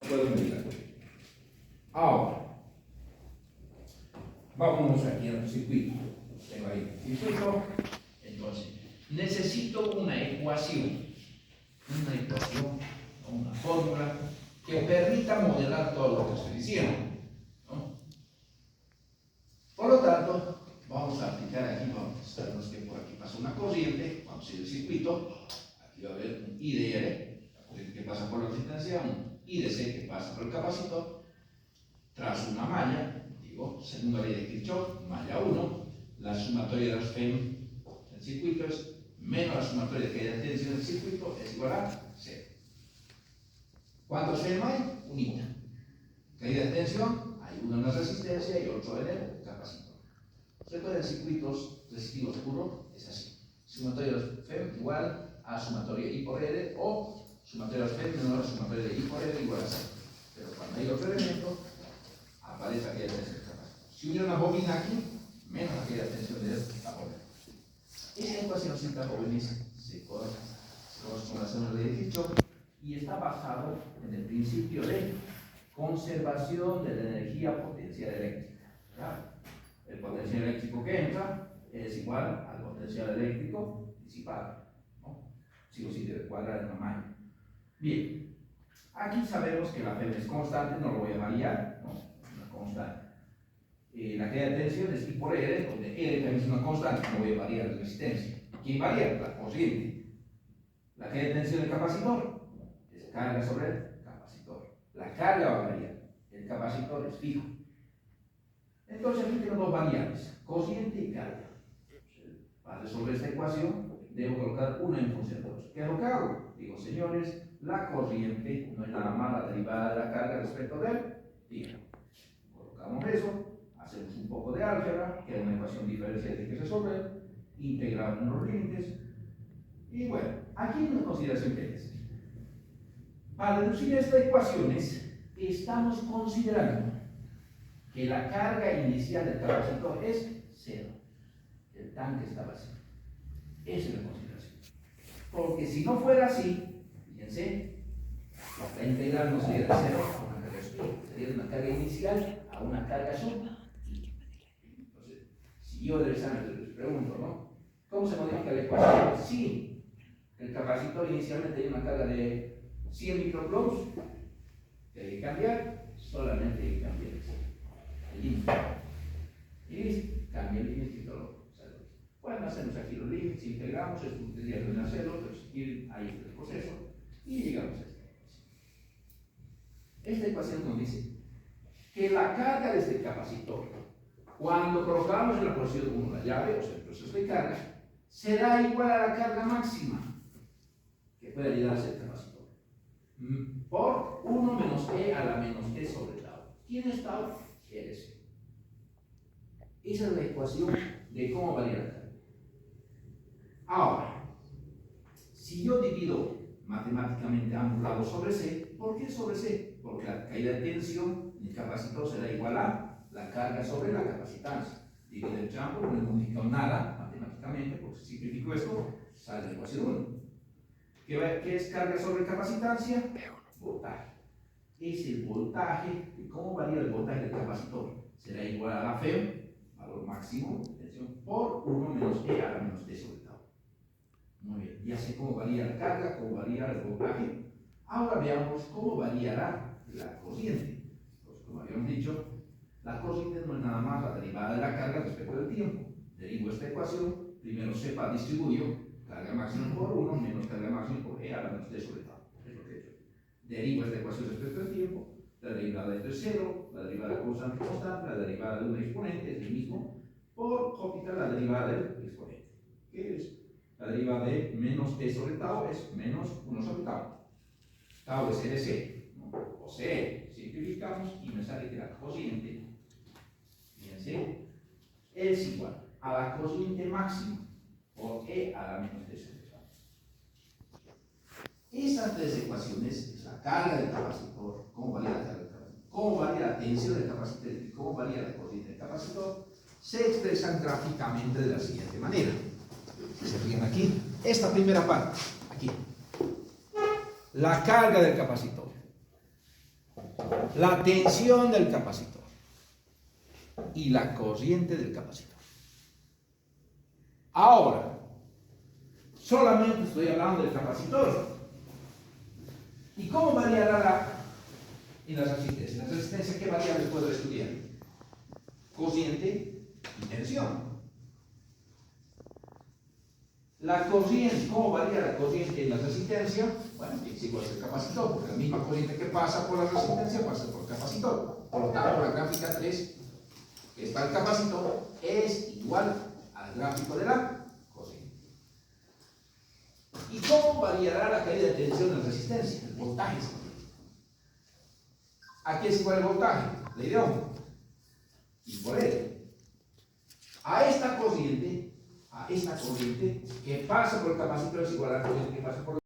puedo medir la corriente. Ahora, vamos aquí al circuito. Tengo ahí el circuito. Entonces, necesito una ecuación, o una fórmula que permita modelar todo lo que estoy diciendo, ¿no? Por lo tanto, vamos a aplicar aquí, vamos a ver que por aquí pasa una corriente, vamos a ir al circuito, aquí va a haber un IDR, la corriente que pasa por la resistencia, un IDC que pasa por el capacitor, tras una malla, digo, segunda ley de Kirchhoff, malla 1, la sumatoria de los FEM del circuito es menos la sumatoria de caída de tensión del circuito es igual a 0. ¿Cuántos FEM hay? Unita. Caída de tensión, hay uno en la resistencia y otro en el capacitor. Recuerden, circuitos resistivos puros es así. Sumatoria de los FEM igual a sumatoria I por R o sumatoria de los FEM menor a sumatoria de I por R igual a 0. Pero cuando hay otro elemento, aparece la caída de tensión del capacitor. Si hubiera una bobina aquí, menos la caída de tensión de la bobina. Esta ecuación simple jóvenes se conoce como la segunda ley de Kirchhoff y está basado en el principio de conservación de la energía potencial eléctrica. ¿Ya? El potencial eléctrico que entra es igual al potencial eléctrico disipado, ¿no? Sigo sin cuadrar en la malla. Bien, aquí sabemos que la FEM es constante, no lo voy a variar, ¿no? Una constante. La caída de tensión es I por R, donde R también es una constante, no voy a variar la resistencia. ¿Quién varía? La corriente. La caída de tensión del capacitor es carga sobre el capacitor. La carga va a variar, el capacitor es fijo. Entonces aquí tengo dos variables, corriente y carga. Para resolver esta ecuación, debo colocar una en función de otra. ¿Qué es lo que hago? Digo, señores, la corriente no es nada más la derivada de la carga respecto del tiempo. Colocamos eso. Hacemos un poco de álgebra, que es una ecuación diferencial que hay que resolver, integramos los límites, y bueno, aquí hay una consideración que es. Para reducir estas ecuaciones, estamos considerando que la carga inicial del capacitor es 0. El tanque está vacío. Esa es la consideración. Porque si no fuera así, fíjense, la integral no sería de 0 a una carga sub, sería de una carga inicial a una carga sub. Si yo del examen les pregunto, ¿no? ¿Cómo se modifica la ecuación? Sí, el capacitor inicialmente tiene una carga de 100 microcoulombs, que hay que cambiar, solamente hay que cambiar el límite. Y listo, cambia el límite y todo. Bueno, hacemos aquí los límites, integramos, esto tendría que hacerlo, ir ahí el proceso y llegamos a esta ecuación. Esta ecuación nos dice que la carga de este capacitor, cuando colocamos en la posición 1 la llave, o sea, el proceso de carga, será igual a la carga máxima que puede llegar a ser el capacitor por 1 menos E a la menos T sobre tau. ¿Quién es tau? RC. Esa es la ecuación de cómo varía la carga. Ahora, si yo divido matemáticamente ambos lados sobre C, ¿por qué sobre C? Porque la caída de tensión del capacitor será igual a la carga sobre la capacitancia. Divido el campo, no modifico nada matemáticamente, porque si simplifico esto, sale la ecuación 1. ¿Qué es carga sobre capacitancia? Voltaje. Es el voltaje, y cómo varía el voltaje del capacitor. Será igual a la FEM, valor máximo de tensión, por 1 menos E a la menos T sobre tau. Muy bien, ya sé cómo varía la carga, cómo varía el voltaje. Ahora veamos cómo variará la corriente. Pues, como habíamos dicho, la corriente no es nada más la derivada de la carga respecto del tiempo. Derivo esta ecuación, primero sepa distribuyo, carga máxima por 1 menos carga máxima por E a la menos T sobre tau. Es lo que he hecho. Derivo esta ecuación respecto del tiempo, la derivada de esto es 0, la derivada de constante, la derivada de un exponente es el mismo, por quitar la derivada del exponente. ¿Qué es? La derivada de menos T sobre tau es menos 1 sobre tau. Tau es LC, ¿no? O C. Simplificamos y me sale que la corriente, fíjense, es igual a la corriente máxima por E a la menos T sobre tau. Esas tres ecuaciones es la carga del capacitor, cómo varía la carga del capacitor, cómo varía la tensión del capacitor y cómo varía la corriente del capacitor, se expresan gráficamente de la siguiente manera. Si se fijan aquí, esta primera parte, aquí, la carga del capacitor. la tensión del capacitor y la corriente del capacitor. Ahora, solamente estoy hablando del capacitor. ¿Y cómo variará en las resistencias? En las resistencias, ¿qué variables puedo estudiar? Corriente y tensión. La corriente, ¿cómo varía la corriente en la resistencia? Bueno, es igual al capacitor, porque la misma corriente que pasa por la resistencia pasa por el capacitor. Por lo tanto, la gráfica 3, que está el capacitor, es igual al gráfico de la corriente. ¿Y cómo variará la caída de tensión en la resistencia? El voltaje. Aquí es igual el voltaje, ley de Ohm. Y por él. A esta corriente que pasa por el capacitor es igual a la corriente que pasa por